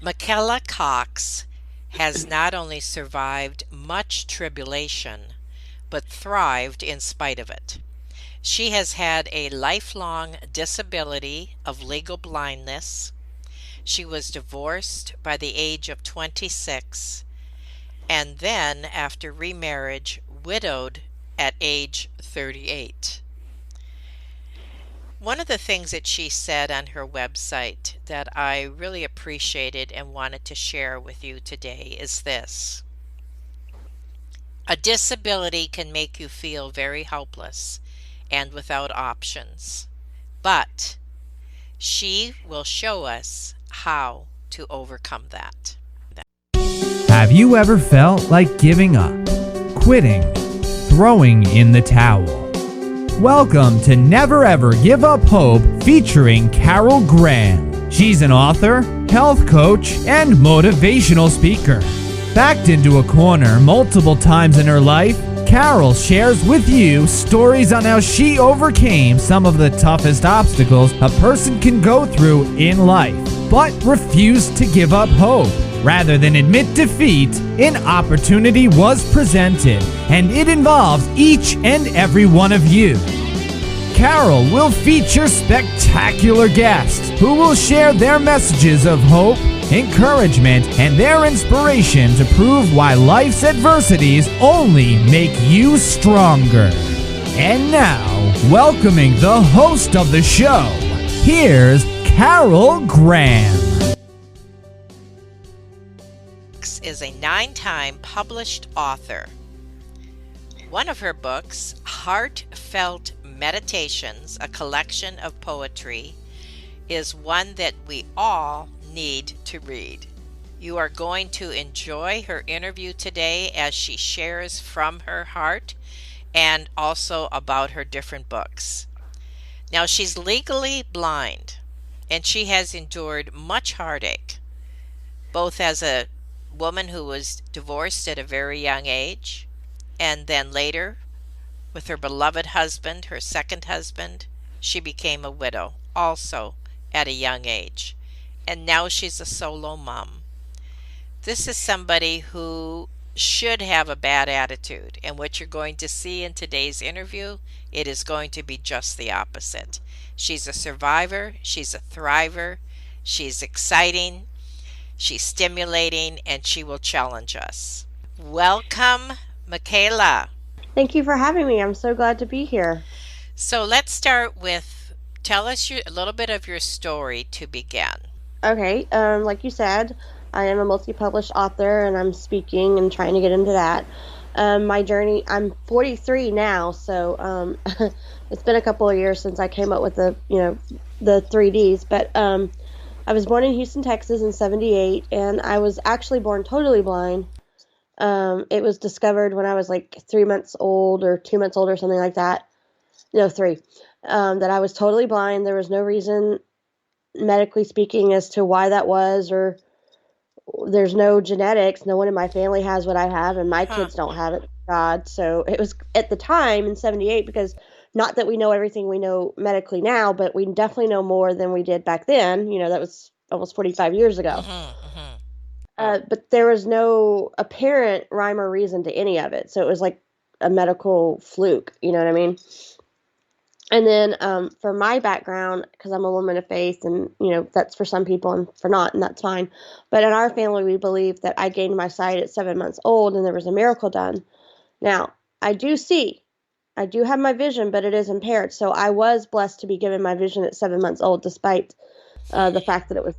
Michella Cox has not only survived much tribulation, but thrived in spite of it. She has had a lifelong disability of legal blindness. She was divorced by the age of 26, and then, after remarriage, widowed at age 38. One of the things that she said on her website that I really appreciated and wanted to share with you today is this: a disability can make you feel very helpless and without options, but she will show us how to overcome that. Have you ever felt like giving up, quitting, throwing in the towel? Welcome to Never Ever Give Up Hope featuring Carol Graham. She's an author, health coach, and motivational speaker. Backed into a corner multiple times in her life, Carol shares with you stories on how she overcame some of the toughest obstacles a person can go through in life, but refused to give up hope. Rather than admit defeat, an opportunity was presented, and it involves each and every one of you. Carol will feature spectacular guests who will share their messages of hope, encouragement, and their inspiration to prove why life's adversities only make you stronger. And now, welcoming the host of the show, here's Carol Graham. Is a 9-time published author. One of her books, Heartfelt Meditations, a collection of poetry, is one that we all need to read. You are going to enjoy her interview today as she shares from her heart and also about her different books. Now, she's legally blind and she has endured much heartache, both as a woman who was divorced at a very young age, and then later, with her beloved husband, her second husband, she became a widow, also at a young age. And now she's a solo mom. This is somebody who should have a bad attitude, and what you're going to see in today's interview, it is going to be just the opposite. She's a survivor, she's a thriver, she's exciting, she's stimulating, and she will challenge us. Welcome, Michaela. Thank you for having me. I'm so glad to be here. So let's start with, tell us a little bit of your story to begin. Okay, like you said, I am a multi-published author and I'm speaking and trying to get into that. My journey, I'm 43 now, so it's been a couple of years since I came up with the 3Ds, but I was born in Houston, Texas in 78, and I was actually born totally blind. It was discovered when I was like 3 months old or 2 months old or something like that. No, 3. That I was totally blind. There was no reason, medically speaking, as to why that was, or there's no genetics. No one in my family has what I have, and my kids don't have it, God. So it was at the time in 78, because not that we know everything we know medically now, but we definitely know more than we did back then. That was almost 45 years ago. But there was no apparent rhyme or reason to any of it. So it was like a medical fluke, you know what I mean? And then for my background, because I'm a woman of faith, and, that's for some people and for not, and that's fine. But in our family, we believe that I gained my sight at 7 months old and there was a miracle done. Now, I do see. I do have my vision, but it is impaired. So I was blessed to be given my vision at 7 months old, despite the fact that it was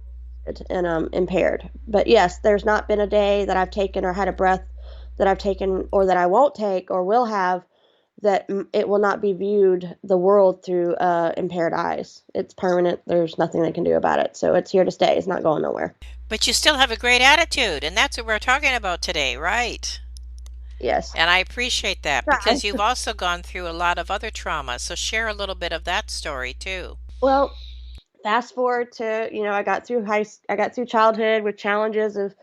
and impaired. But yes, there's not been a day that I've taken or had a breath that I've taken or that I won't take or will have that it will not be viewed the world through impaired eyes. It's permanent. There's nothing they can do about it. So it's here to stay. It's not going nowhere. But you still have a great attitude, and that's what we're talking about today, right? Yes. And I appreciate that because you've also gone through a lot of other trauma. So share a little bit of that story too. Well, fast forward to, I got through childhood with challenges of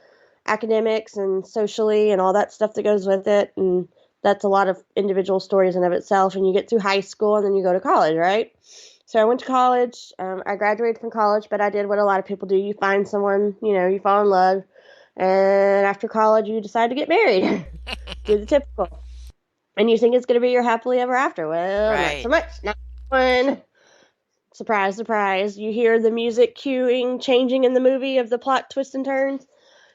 academics and socially and all that stuff that goes with it. And that's a lot of individual stories in of itself. And you get through high school and then you go to college, right? So I went to college. I graduated from college, but I did what a lot of people do. You find someone, you fall in love, and after college, you decide to get married. Do the typical. And you think it's going to be your happily ever after. Well, not so Right. much. Not one. Surprise, surprise. You hear the music cueing, changing in the movie of the plot twists and turns.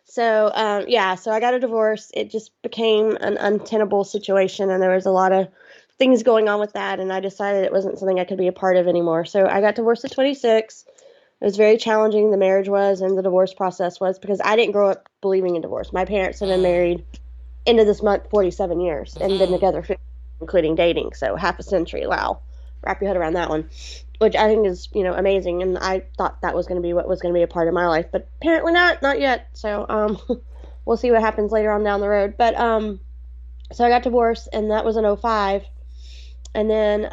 So, yeah, so I got a divorce. It just became an untenable situation, and there was a lot of things going on with that, and I decided it wasn't something I could be a part of anymore. So I got divorced at 26. It was very challenging, the marriage was, and the divorce process was, because I didn't grow up believing in divorce. My parents have been Mm. married into this month 47 years and been Hmm. together 50, including dating, so half a century. Wow. Wrap your head around that one, which I think is, amazing, and I thought that was going to be what was going to be a part of my life, but apparently not yet. So we'll see what happens later on down the road. But so I got divorced, and that was in '05. And then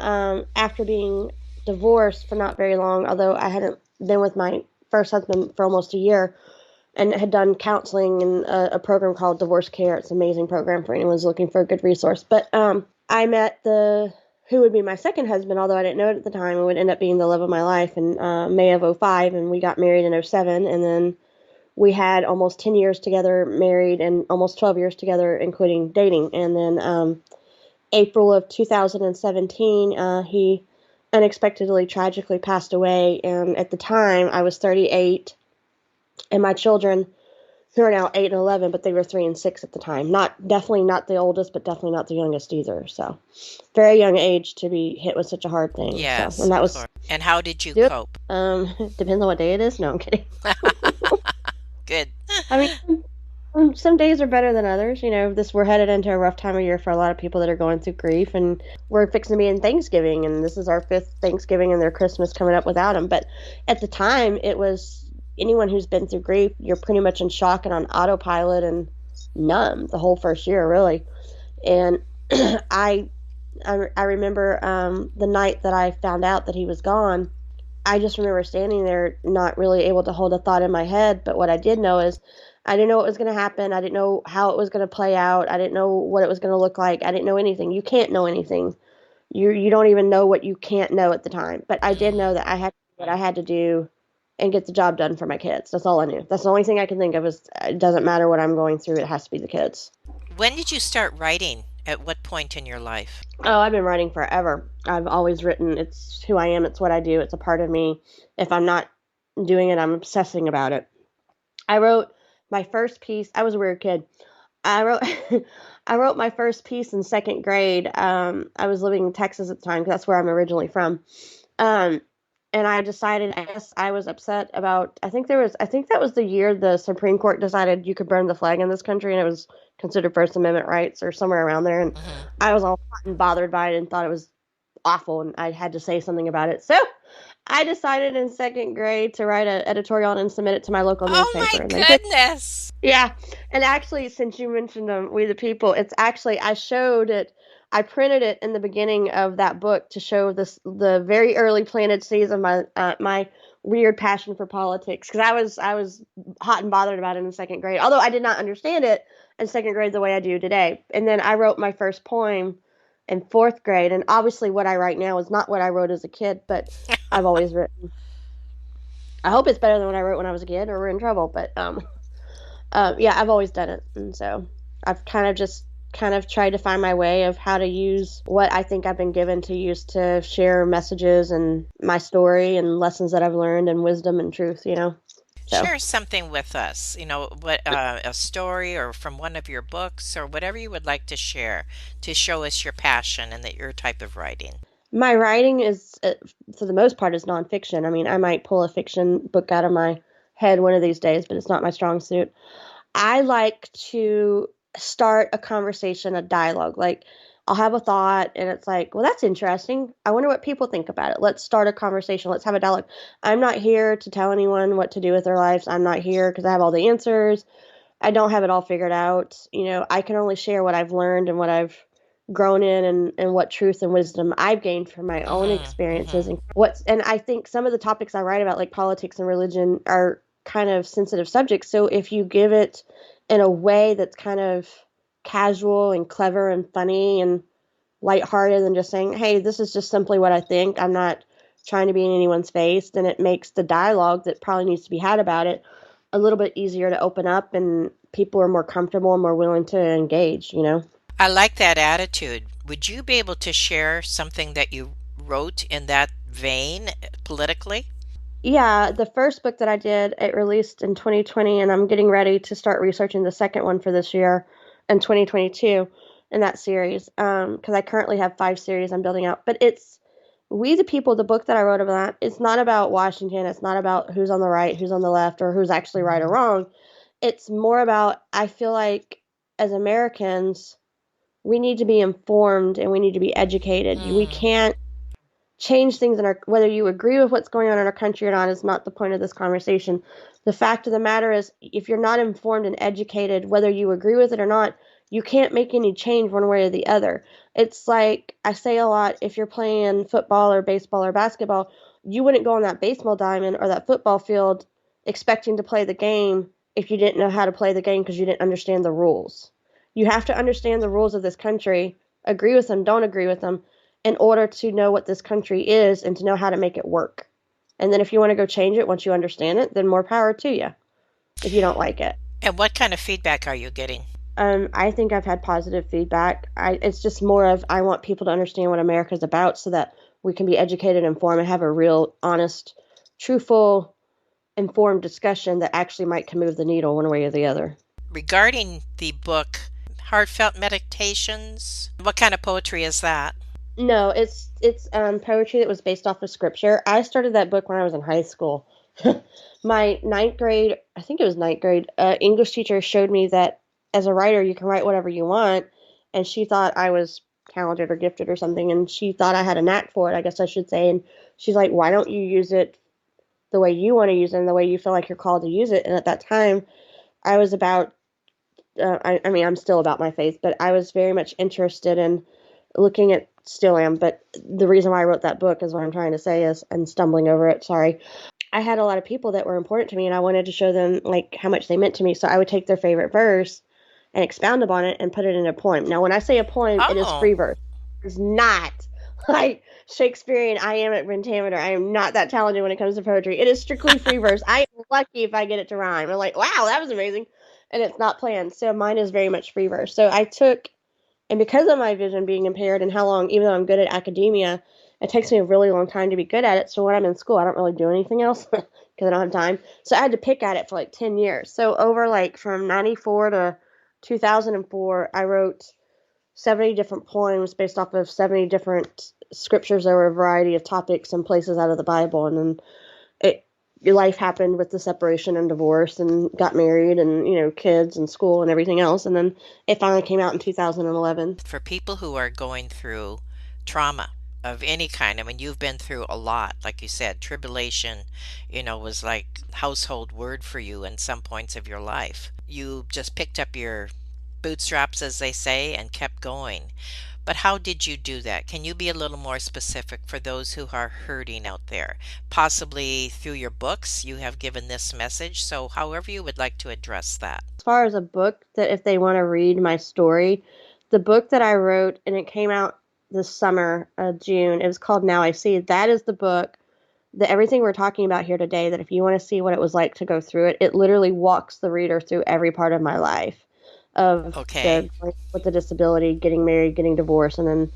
after being divorced for not very long, although I hadn't been with my first husband for almost a year, and had done counseling and a program called Divorce Care. It's an amazing program for anyone who's looking for a good resource. But I met the who would be my second husband, although I didn't know it at the time. It would end up being the love of my life in May of '05, and we got married in '07, and then we had almost 10 years together married and almost 12 years together, including dating. And then April of 2017, he unexpectedly, tragically passed away. And at the time, I was 38, and my children, who are now 8 and 11, but they were 3 and 6 at the time. Definitely not the oldest, but definitely not the youngest either. So, very young age to be hit with such a hard thing. So, Yes, and that of was course. And how did you do it. cope? Depends on what day it is. No, I'm kidding. Good. I mean, some days are better than others. We're headed into a rough time of year for a lot of people that are going through grief, and we're fixing to be in Thanksgiving, and this is our fifth Thanksgiving and their Christmas coming up without him. But at the time, it was anyone who's been through grief, you're pretty much in shock and on autopilot and numb the whole first year, really. And I, I remember the night that I found out that he was gone. I just remember standing there, not really able to hold a thought in my head. But what I did know is I didn't know what was going to happen. I didn't know how it was going to play out. I didn't know what it was going to look like. I didn't know anything. You can't know anything. You don't even know what you can't know at the time. But I did know Mm. that I had to do what I had to do and get the job done for my kids. That's all I knew. That's the only thing I can think of is it doesn't matter what I'm going through. It has to be the kids. When did you start writing? At what point in your life? Oh, I've been writing forever. I've always written. It's who I am. It's what I do. It's a part of me. If I'm not doing it, I'm obsessing about it. I wrote my first piece. I was a weird kid. I wrote I wrote my first piece in second grade. I was living in Texas at the time 'cause that's where I'm originally from. Um, and I decided, I guess I was upset about, I think that was the year the Supreme Court decided you could burn the flag in this country, and it was considered First Amendment rights or somewhere around there. And Hmm. I was all hot and bothered by it and thought it was awful, and I had to say something about it. So I decided in second grade to write an editorial and submit it to my local Oh newspaper, my and they did. goodness. Yeah, and actually, since you mentioned We the People, it's actually I showed it. I printed it in the beginning of that book to show the very early planted seeds of my weird passion for politics, because I was hot and bothered about it in second grade, although I did not understand it in second grade the way I do today. And then I wrote my first poem in fourth grade, and obviously what I write now is not what I wrote as a kid, but I've always written. I hope it's better than what I wrote when I was a kid, or we're in trouble. But yeah, I've always done it, and so I've kind of tried to find my way of how to use what I think I've been given to use to share messages and my story and lessons that I've learned and wisdom and truth. So Share something with us, what a story or from one of your books or whatever you would like to share to show us your passion and that your type of writing. my writing is, for the most part, is nonfiction. I mean, I might pull a fiction book out of my head one of these days, but it's not my strong suit. I like to start a conversation, a dialogue. Like, I'll have a thought and it's like, well, that's interesting. I wonder what people think about it. Let's start a conversation. Let's have a dialogue. I'm not here to tell anyone what to do with their lives. I'm not here because I have all the answers. I don't have it all figured out. I can only share what I've learned and what I've grown in, and what truth and wisdom I've gained from my own Hmm. experiences, Hmm. and I think some of the topics I write about, like politics and religion, are kind of sensitive subjects. So if you give it in a way that's kind of casual and clever and funny and lighthearted, and just saying, hey, this is just simply what I think. I'm not trying to be in anyone's face, then it makes the dialogue that probably needs to be had about it a little bit easier to open up, and people are more comfortable and more willing to engage, you know? I like that attitude. Would you be able to share something that you wrote in that vein politically? Yeah, the first book that I did, it released in 2020, and I'm getting ready to start researching the second one for this year in 2022 in that series. Because I currently have 5 series I'm building out. But it's We the People, the book that I wrote about that, it's not about Washington. It's not about who's on the right, who's on the left, or who's actually right or wrong. It's more about, I feel like as Americans, we need to be informed and we need to be educated. We Mm, can't change things in our, whether you agree with what's going on in our country or not is not the point of this conversation. The fact of the matter is, if you're not informed and educated, whether you agree with it or not, you can't make any change one way or the other. It's like I say a lot, if you're playing football or baseball or basketball, you wouldn't go on that baseball diamond or that football field expecting to play the game if you didn't know how to play the game because you didn't understand the rules. You have to understand the rules of this country, agree with them, don't agree with them, in order to know what this country is and to know how to make it work. And then if you want to go change it once you understand it, then more power to you if you don't like it. and what kind of feedback are you getting? I think I've had positive feedback. It's just more of, I want people to understand what America's about so that we can be educated, informed, and have a real, honest, truthful, informed discussion that actually might move the needle one way or the other. Regarding the book Heartfelt Meditations, what kind of poetry is that? No, it's poetry that was based off of scripture. I started that book when I was in high school. My ninth grade, I think it was ninth grade, English teacher showed me that as a writer you can write whatever you want, and she thought I was talented or gifted or something, and she thought I had a knack for it, I guess I should say. And she's like, "Why don't you use it the way you want to use it and the way you feel like you're called to use it?" And at that time, I was about I mean, I'm still about my faith, but I was very much interested in looking at, still am, but the reason why I wrote that book is what I'm trying to say is, and stumbling over it, sorry. I had a lot of people that were important to me and I wanted to show them like how much they meant to me. So I would take their favorite verse and expound upon it and put it in a poem. Now, when I say a poem, it is Oh, free verse. It's not like Shakespearean iambic pentameter. I am not that talented when it comes to poetry. It is strictly free verse. I am lucky if I get it to rhyme. I'm like, wow, that was amazing. And it's not planned. So mine is very much free verse. So I took, and because of my vision being impaired and how long, even though I'm good at academia, it takes me a really long time to be good at it. So when I'm in school, I don't really do anything else because I don't have time. So I had to pick at it for like 10 years. So over like from 94 to 2004, I wrote 70 different poems based off of 70 different scriptures. There were a variety of topics and places out of the Bible. And then it, your life happened with the separation and divorce and got married and, you know, kids and school and everything else. And then it finally came out in 2011. for people who are going through trauma of any kind, I mean, you've been through a lot. Like you said, tribulation, was like household word for you in some points of your life. You just picked up your bootstraps, as they say, and kept going. But how did you do that? Can you be a little more specific for those who are hurting out there? Possibly through your books, you have given this message. So, however, you would like to address that. As far as a book that if they want to read my story, the book that I wrote and it came out this summer, June, it was called Now I See. That is the book that everything we're talking about here today, that if you want to see what it was like to go through it, it literally walks the reader through every part of my life of Okay. the with the disability, getting married, getting divorced, and then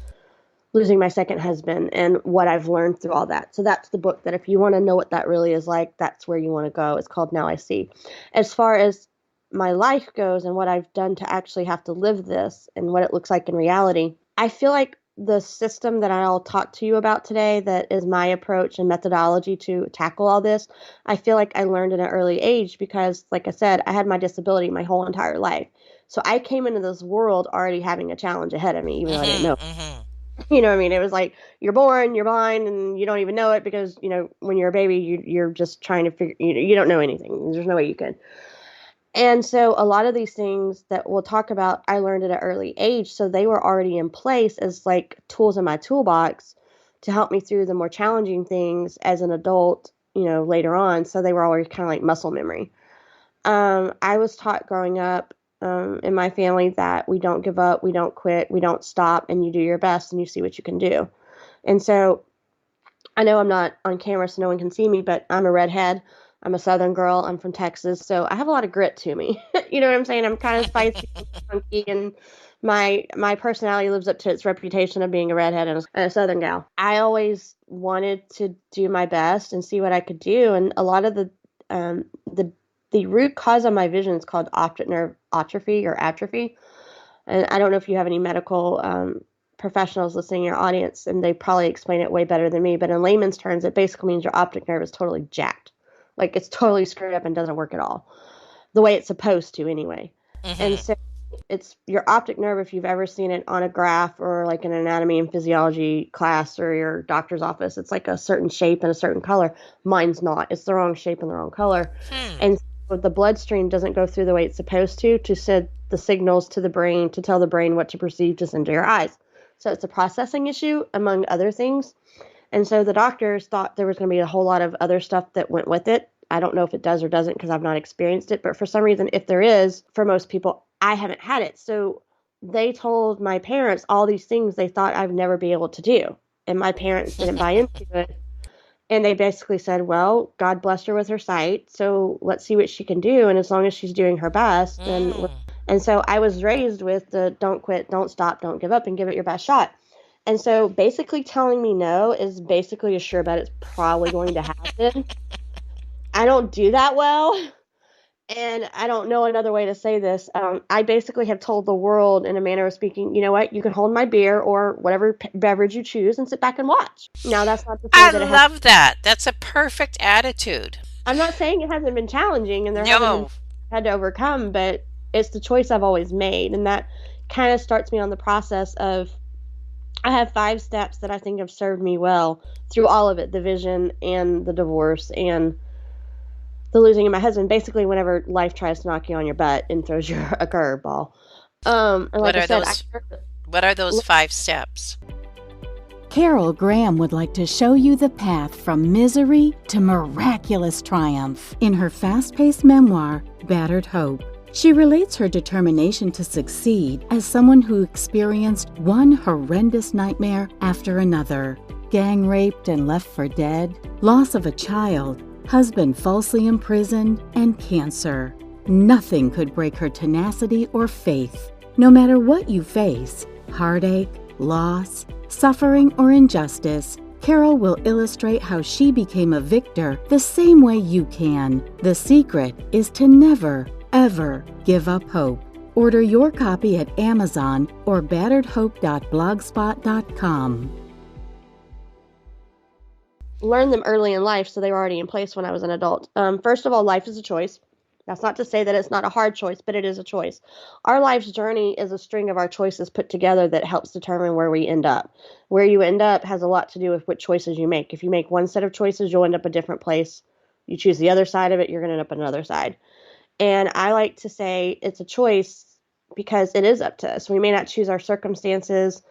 losing my second husband and what I've learned through all that. So that's the book that if you want to know what that really is like, that's where you want to go. It's called Now I See. As far as my life goes and what I've done to actually have to live this and what it looks like in reality, I feel like the system that I'll talk to you about today, that is my approach and methodology to tackle all this, I feel like I learned at an early age because, like I said, I had my disability my whole entire life. So I came into this world already having a challenge ahead of me, even though I didn't Mm-hmm. know. Mm-hmm. You know what I mean? It was like you're born, you're blind, and you don't even know it because, you know, when you're a baby, you're just trying to figure, you don't know anything. There's no way you can. And so a lot of these things that we'll talk about, I learned at an early age. So they were already in place as like tools in my toolbox to help me through the more challenging things as an adult, you know, later on. So they were always kind of like muscle memory. I was taught growing up in my family that we don't give up, we don't quit, we don't stop, and you do your best and you see what you can do. And so I know I'm not on camera so no one can see me, but I'm a redhead. I'm a Southern girl. I'm from Texas, so I have a lot of grit to me. You know what I'm saying? I'm kind of spicy and funky, and my personality lives up to its reputation of being a redhead and a Southern gal. I always wanted to do my best and see what I could do, and a lot of um, the the root cause of my vision is called optic nerve atrophy or atrophy. And I don't know if you have any medical professionals listening in your audience, and they probably explain it way better than me. But in layman's terms, it basically means your optic nerve is totally jacked. Like it's totally screwed up and doesn't work at all the way it's supposed to anyway. And Hmm. so it's your optic nerve, if you've ever seen it on a graph or like an anatomy and physiology class or your doctor's office, it's like a certain shape and a certain color. Mine's not. It's the wrong shape and the wrong color. Hmm. And so the bloodstream doesn't go through the way it's supposed to send the signals to the brain to tell the brain what to perceive to send to your eyes. So it's a processing issue, among other things. And so the doctors thought there was going to be a whole lot of other stuff that went with it. I don't know if it does or doesn't because I've not experienced it. But for some reason, if there is, for most people, I haven't had it. So they told my parents all these things they thought I'd never be able to do. And my parents didn't buy into it. And they basically said, well, God blessed her with her sight. So let's see what she can do. And as long as she's doing her best, then. Mm. And so I was raised with the don't quit, don't stop, don't give up, and give it your best shot. And so basically telling me no is basically a sure bet it's probably going to happen. I don't do that well. And I don't know another way to say this. I basically have told the world, in a manner of speaking, you know what? You can hold my beer or whatever beverage you choose and sit back and watch. Now, that's not to say I that it has. love that. That's a perfect attitude. I'm not saying it hasn't been challenging and there haven't been No. had to overcome, but it's the choice I've always made, and that kind of starts me on the process of. I have 5 steps that I think have served me well through all of it, the vision and the divorce and the losing of my husband. Basically, whenever life tries to knock you on your butt and throws you a curveball. And What like I are said, those what are those 5 steps? Carol Graham would like to show you the path from misery to miraculous triumph in her fast-paced memoir, Battered Hope. She relates her determination to succeed as someone who experienced one horrendous nightmare after another. Gang raped and left for dead, loss of a child, husband falsely imprisoned, and cancer. Nothing could break her tenacity or faith. No matter what you face, heartache, loss, suffering, or injustice, Carol will illustrate how she became a victor the same way you can. The secret is to never, ever give up hope. Order your copy at Amazon or batteredhope.blogspot.com. learned them early in life, so they were already in place when I was an adult. First of all, life is a choice. That's not to say that it's not a hard choice, but it is a choice. Our life's journey is a string of our choices put together that helps determine where we end up. Where you end up has a lot to do with what choices you make. If you make one set of choices, you'll end up a different place. You choose the other side of it, you're going to end up on another side. And I like to say it's a choice because it is up to us. We may not choose our circumstances,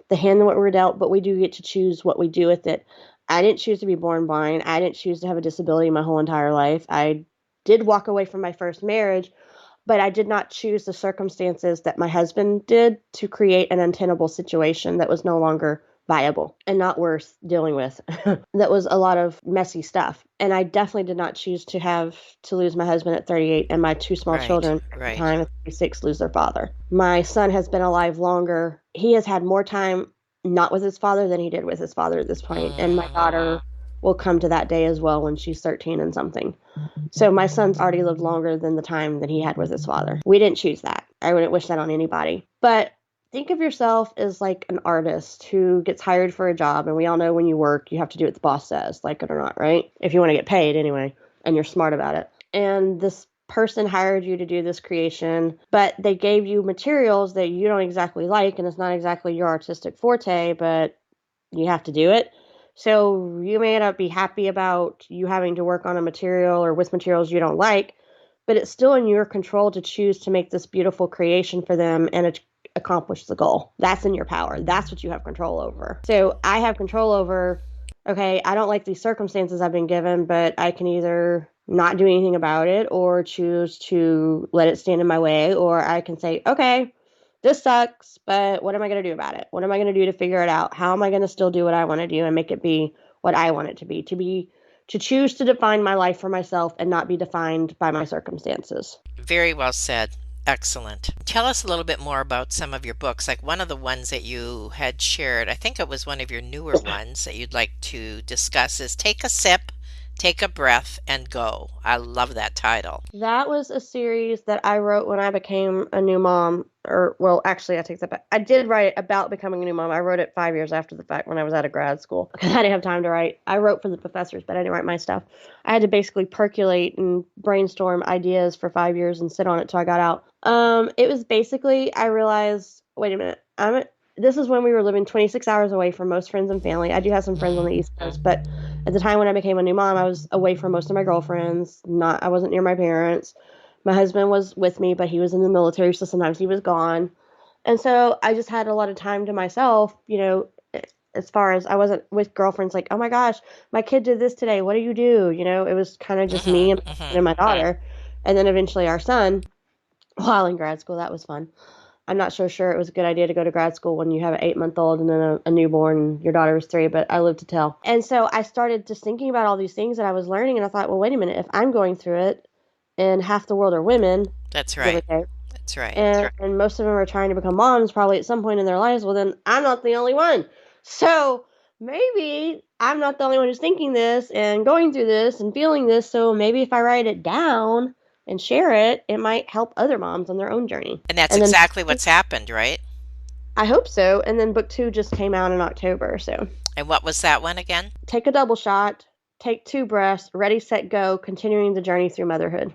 the hand that we're dealt, but we do get to choose what we do with it. I didn't choose to be born blind. I didn't choose to have a disability my whole entire life. I did walk away from my first marriage, but I did not choose the circumstances that my husband did to create an untenable situation that was no longer viable and not worth dealing with. That was a lot of messy stuff. And I definitely did not choose to lose my husband at 38 and my 2 small Right. children at the Right. time at 36 lose their father. My son has been alive longer. He has had more time not with his father than he did with his father at this point. And my daughter will come to that day as well when she's 13 and something. So my son's already lived longer than the time that he had with his father. We didn't choose that. I wouldn't wish that on anybody. But think of yourself as like an artist who gets hired for a job. And we all know when you work, you have to do what the boss says, like it or not, right? If you want to get paid anyway, and you're smart about it. And this person hired you to do this creation, but they gave you materials that you don't exactly like, and it's not exactly your artistic forte, but you have to do it. So you may not be happy about you having to work on a material or with materials you don't like, but it's still in your control to choose to make this beautiful creation for them and accomplish the goal. That's in your power. That's what you have control over. So I have control over, okay, I don't like these circumstances I've been given, but I can either not do anything about it or choose to let it stand in my way, or I can say, okay, this sucks, but what am I going to do about it? What am I going to do to figure it out? How am I going to still do what I want to do and make it be what I want it to choose to define my life for myself and not be defined by my circumstances. Very well said. Excellent. Tell us a little bit more about some of your books. Like one of the ones that you had shared, I think it was one of your newer ones that you'd like to discuss, is Take a Sip, Take a Breath, and Go. I love that title. That was a series that I wrote when I became a new mom. Or, well, actually, I take that back. I did write it about becoming a new mom. I wrote it 5 years after the fact when I was out of grad school because I didn't have time to write. I wrote for the professors, but I didn't write my stuff. I had to basically percolate and brainstorm ideas for 5 years and sit on it till I got out. It was basically, I realized, wait a minute, this is when we were living 26 hours away from most friends and family. I do have some friends on the East Coast, but at the time when I became a new mom, I was away from most of my girlfriends. I wasn't near my parents. My husband was with me, but he was in the military, so sometimes he was gone. And so I just had a lot of time to myself, as far as I wasn't with girlfriends like, oh my gosh, my kid did this today. What do you do? It was kind of just me and my daughter. And then eventually our son, while in grad school. That was fun. I'm not so sure it was a good idea to go to grad school when you have an 8-month-old and then a newborn and your daughter was 3, but I lived to tell. And so I started just thinking about all these things that I was learning, and I thought, well, wait a minute, if I'm going through it and half the world are women, That's give or right. take, That's right. and most of them are trying to become moms probably at some point in their lives, well, then I'm not the only one. So maybe I'm not the only one who's thinking this and going through this and feeling this. So maybe if I write it down and share it, it might help other moms on their own journey. And that's And then exactly what's happened, right? I hope so. And then book 2 just came out in October. So And what was that one again? take a double shot, take 2 breaths, ready, set, go, continuing the journey through motherhood.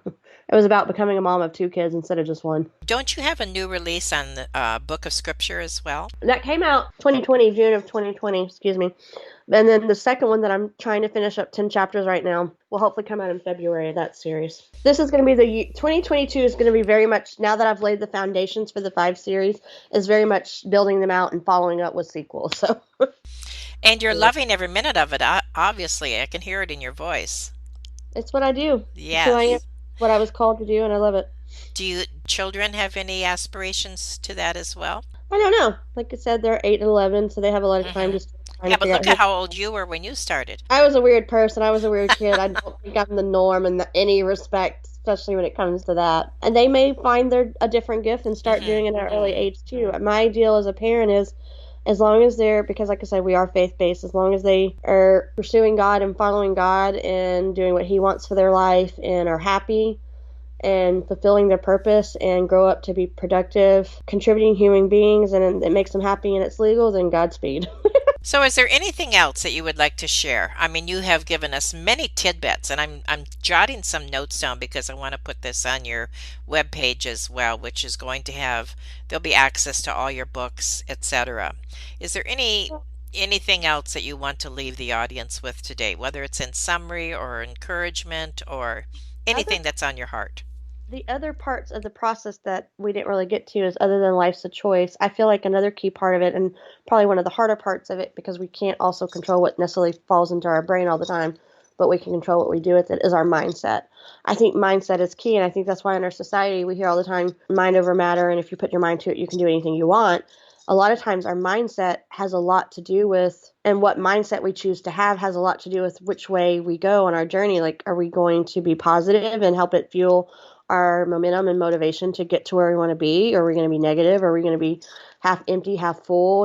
It was about becoming a mom of 2 kids instead of just 1. Don't you have a new release on the Book of Scripture as well? That came out 2020, June of 2020, excuse me. And then the second one that I'm trying to finish up 10 chapters right now will hopefully come out in February of that series. This is going to be 2022 is going to be very much, now that I've laid the foundations for the 5 series, is very much building them out and following up with sequels. So And you're loving every minute of it, obviously. I can hear it in your voice. it's what I do. It's who I am, Yes. what I was called to do, and I love it. Do you children have any aspirations to that as well? I don't know. Like I said, they're 8 and 11, so they have a lot of time Hmm. just trying Yeah, to but figure out look who. at how old you were when you started. I was a weird person. I was a weird kid. I don't think I'm the norm in any respect, especially when it comes to that. And they may find a different gift and start Hmm. doing it at an early age too. My ideal as a parent is, as long as they're, because like I said, we are faith-based, as long as they are pursuing God and following God and doing what He wants for their life and are happy and fulfilling their purpose and grow up to be productive, contributing human beings, and it makes them happy and it's legal, then Godspeed. So is there anything else that you would like to share? I mean, you have given us many tidbits, and I'm jotting some notes down because I want to put this on your webpage as well, which is going to have there'll be access to all your books, etc. Is there anything else that you want to leave the audience with today, whether it's in summary or encouragement or Other anything that's on your heart? The other parts of the process that we didn't really get to is, other than life's a choice, I feel like another key part of it, and probably one of the harder parts of it, because we can't also control what necessarily falls into our brain all the time, but we can control what we do with it, is our mindset. I think mindset is key, and I think that's why in our society we hear all the time mind over matter, and if you put your mind to it, you can do anything you want. A lot of times our mindset has a lot to do with, and what mindset we choose to have has a lot to do with which way we go on our journey. Like, are we going to be positive and help it fuel our momentum and motivation to get to where we want to be? Or are we going to be negative? Are we going to be half empty, half full?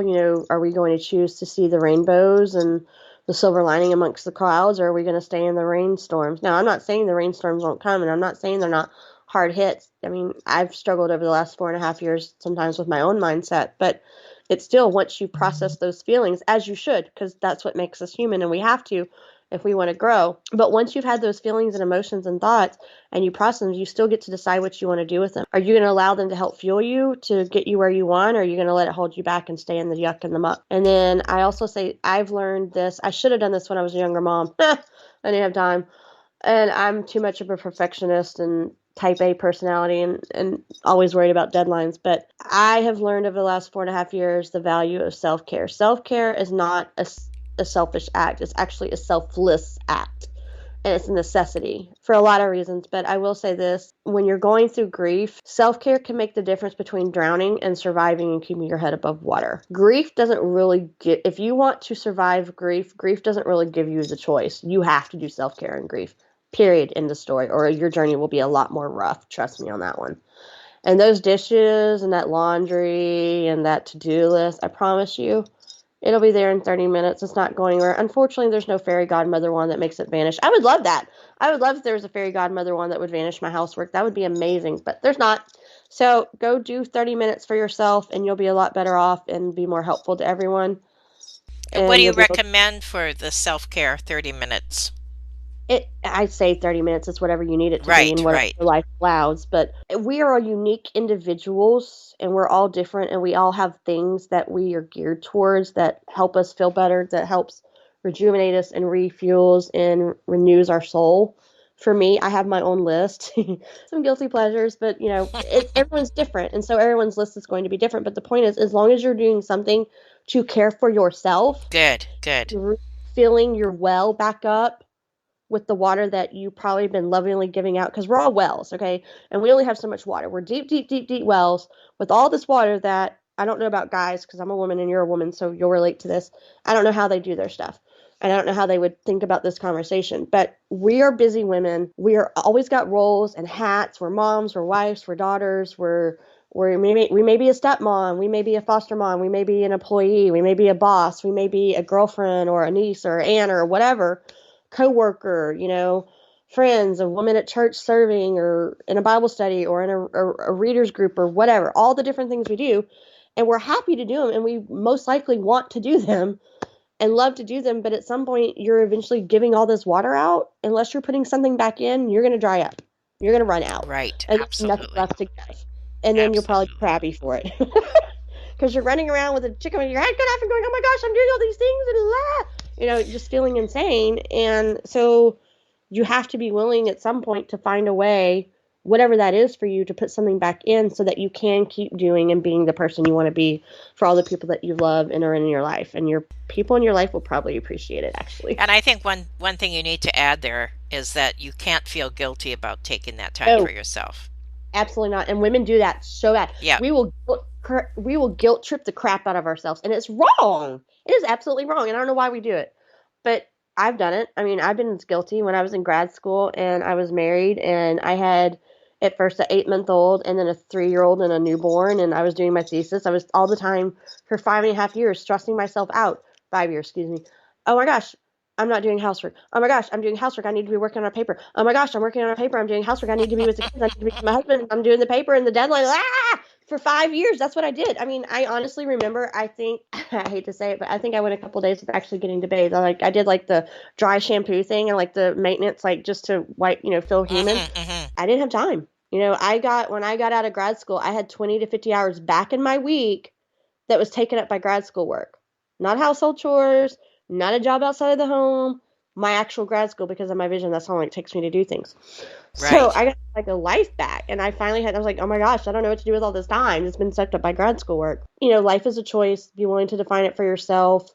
Are we going to choose to see the rainbows and the silver lining amongst the clouds, or are we going to stay in the rainstorms? Now, I'm not saying the rainstorms won't come, and I'm not saying they're not hard hits. I mean, I've struggled over the last 4.5 years sometimes with my own mindset, but it's still, once you process those feelings, as you should, because that's what makes us human, and we have to if we want to grow. But once you've had those feelings and emotions and thoughts and you process them, you still get to decide what you want to do with them. Are you going to allow them to help fuel you to get you where you want, or are you going to let it hold you back and stay in the yuck and the muck? And then I also say, I've learned this. I should have done this when I was a younger mom. I didn't have time. And I'm too much of a perfectionist and type A personality, and always worried about deadlines. But I have learned over the last 4.5 years the value of self-care. Self-care is not a selfish act. It's actually a selfless act. and it's a necessity for a lot of reasons. But I will say this, when you're going through grief, self-care can make the difference between drowning and surviving and keeping your head above water. Grief doesn't really get, if you want to survive grief, grief doesn't really give you the choice. You have to do self-care in grief, period, in the story, or your journey will be a lot more rough. Trust me on that one. And those dishes and that laundry and that to-do list, I promise you, it'll be there in 30 minutes. It's not going anywhere. Unfortunately, there's no fairy godmother one that makes it vanish. I would love that. I would love if there was a fairy godmother one that would vanish my housework. That would be amazing, but there's not. So go do 30 minutes for yourself, and you'll be a lot better off and be more helpful to everyone. And what And do you you'll be able recommend for the self-care 30 minutes? I'd say 30 minutes is whatever you need it to be and Right, whatever right. your life allows. But we are all unique individuals and we're all different and we all have things that we are geared towards that help us feel better, that helps rejuvenate us and refuels and renews our soul. For me, I have my own list, some guilty pleasures, but everyone's different. And so everyone's list is going to be different. But the point is, as long as you're doing something to care for yourself, Good, good. filling your well back up with the water that you probably been lovingly giving out, because we're all wells, okay? And we only have so much water. We're deep, deep, deep, deep wells with all this water that I don't know about guys, because I'm a woman and you're a woman, so you'll relate to this. I don't know how they do their stuff. And I don't know how they would think about this conversation. But we are busy women. We are always got roles and hats. We're moms, we're wives, we're daughters, we may be a stepmom, we may be a foster mom, we may be an employee, we may be a boss, we may be a girlfriend or a niece or aunt or whatever, coworker, friends, a woman at church serving or in a Bible study or in a readers group or whatever, all the different things we do. And we're happy to do them and we most likely want to do them and love to do them. But at some point, you're eventually giving all this water out. Unless you're putting something back in, you're going to dry up. You're going to run out. Right, And there's nothing absolutely. left to give. And then you'll probably be Absolutely. crabby for it. Because you're running around with a chicken with your head cut off and going, oh my gosh, I'm doing all these things and just feeling insane. And so you have to be willing at some point to find a way, whatever that is for you, to put something back in so that you can keep doing and being the person you want to be for all the people that you love and are in your life. And your people in your life will probably appreciate it, actually. And I think one thing you need to add there is that you can't feel guilty about taking that time No, for yourself. absolutely not. And women do that so bad. Yeah, We will guilt trip the crap out of ourselves, and it's wrong. It is absolutely wrong, and I don't know why we do it, but I've done it. I mean, I've been guilty when I was in grad school and I was married, and I had at first an 8-month-old and then a 3-year-old and a newborn, and I was doing my thesis. I was all the time for 5.5 years stressing myself out. 5 years, excuse me. Oh my gosh, I'm not doing housework. Oh my gosh, I'm doing housework. I need to be working on a paper. Oh my gosh, I'm working on a paper. I'm doing housework. I need to be with the kids. I need to be with my husband. I'm doing the paper and the deadline. For 5 years, that's what I did. I mean, I honestly remember, I think, I hate to say it, but I think I went a couple days of actually getting to bathe. I did like the dry shampoo thing and like the maintenance, like just to wipe, feel human. hmm. I didn't have time. When I got out of grad school, I had 20 to 50 hours back in my week that was taken up by grad school work. Not household chores, not a job outside of the home, my actual grad school, because of my vision. That's how long it takes me to do things. So Right. I got like a life back, and I was like, oh my gosh, I don't know what to do with all this time. It's been sucked up by grad school work. Life is a choice. Be willing to define it for yourself.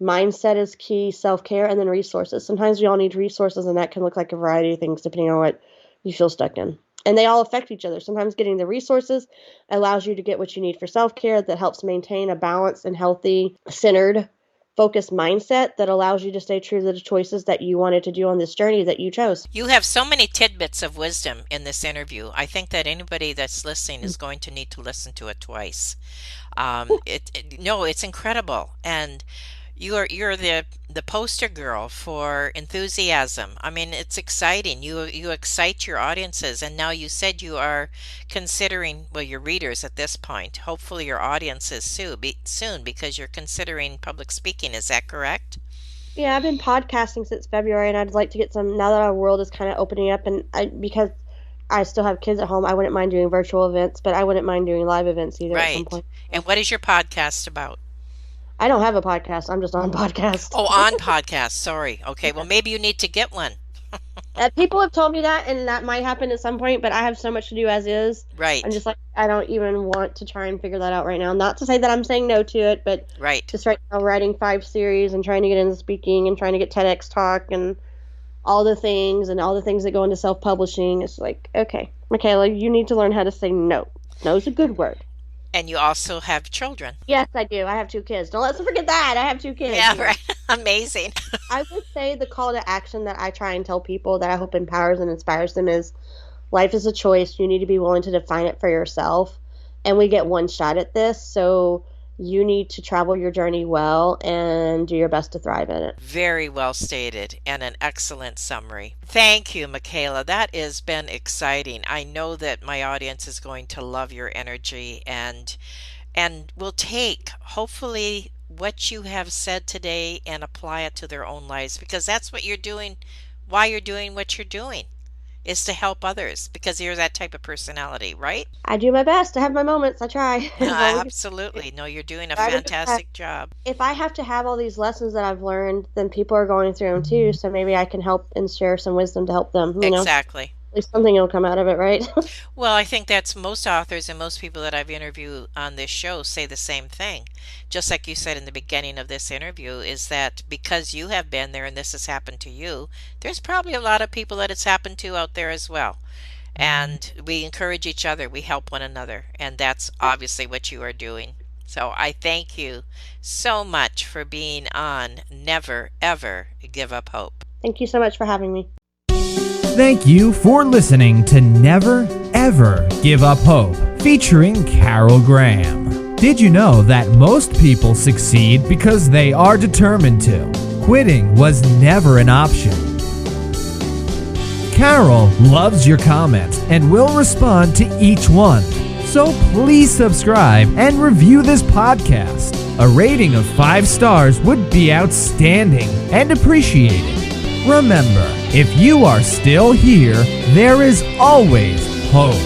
Mindset is key, self-care, and then resources. Sometimes we all need resources, and that can look like a variety of things depending on what you feel stuck in. And they all affect each other. Sometimes getting the resources allows you to get what you need for self-care that helps maintain a balanced and healthy, centered, focused mindset that allows you to stay true to the choices that you wanted to do on this journey that you chose. You have so many tidbits of wisdom in this interview. I think that anybody that's listening is going to need to listen to it twice. No, it's incredible, and you're the poster girl for enthusiasm. I mean, it's exciting. You excite your audiences, and now you said you are considering, well, your readers at this point. Hopefully, your audiences soon, because you're considering public speaking. Is that correct? Yeah, I've been podcasting since February, and I'd like to get some now that our world is kind of opening up, and because I still have kids at home, I wouldn't mind doing virtual events, but I wouldn't mind doing live events either at some Right. point. And what is your podcast about? I don't have a podcast. I'm just on podcast. Oh, on podcast. Sorry. Okay. Well, maybe you need to get one. People have told me that, and that might happen at some point, but I have so much to do as is. I'm Right. just like, I don't even want to try and figure that out right now. Not to say that I'm saying no to it, but Right. just right now writing 5 series and trying to get into speaking and trying to get TEDx talk and all the things and all the things that go into self-publishing. It's like, okay, Michaela, you need to learn how to say no. No is a good word. And you also have children. Yes, I do. I have 2 kids. Don't let's forget that. I have 2 kids. Yeah, right. Amazing. I would say the call to action that I try and tell people that I hope empowers and inspires them is life is a choice. You need to be willing to define it for yourself. And we get one shot at this. So you need to travel your journey well and do your best to thrive in it. Very well stated and an excellent summary. Thank you, Michaela. That has been exciting. I know that my audience is going to love your energy and will take, hopefully, what you have said today and apply it to their own lives, because that's what you're doing, why you're doing what you're doing, is to help others, because you're that type of personality, right? I do my best. I have my moments. I try. Absolutely. No, you're doing a fantastic job. If I have to have all these lessons that I've learned, then people are going through them too. So maybe I can help and share some wisdom to help them. Exactly. At least something will come out of it, right? Well, I think that's most authors and most people that I've interviewed on this show say the same thing. Just like you said in the beginning of this interview, is that because you have been there and this has happened to you, there's probably a lot of people that it's happened to out there as well. And we encourage each other, we help one another, and that's obviously what you are doing. So I thank you so much for being on Never Ever Give Up Hope. Thank you so much for having me. Thank you for listening to Never Ever Give Up Hope, featuring Carol Graham. Did you know that most people succeed because they are determined to? Quitting was never an option. Carol loves your comments and will respond to each one. So please subscribe and review this podcast. A rating of 5 stars would be outstanding and appreciated. Remember, if you are still here, there is always hope.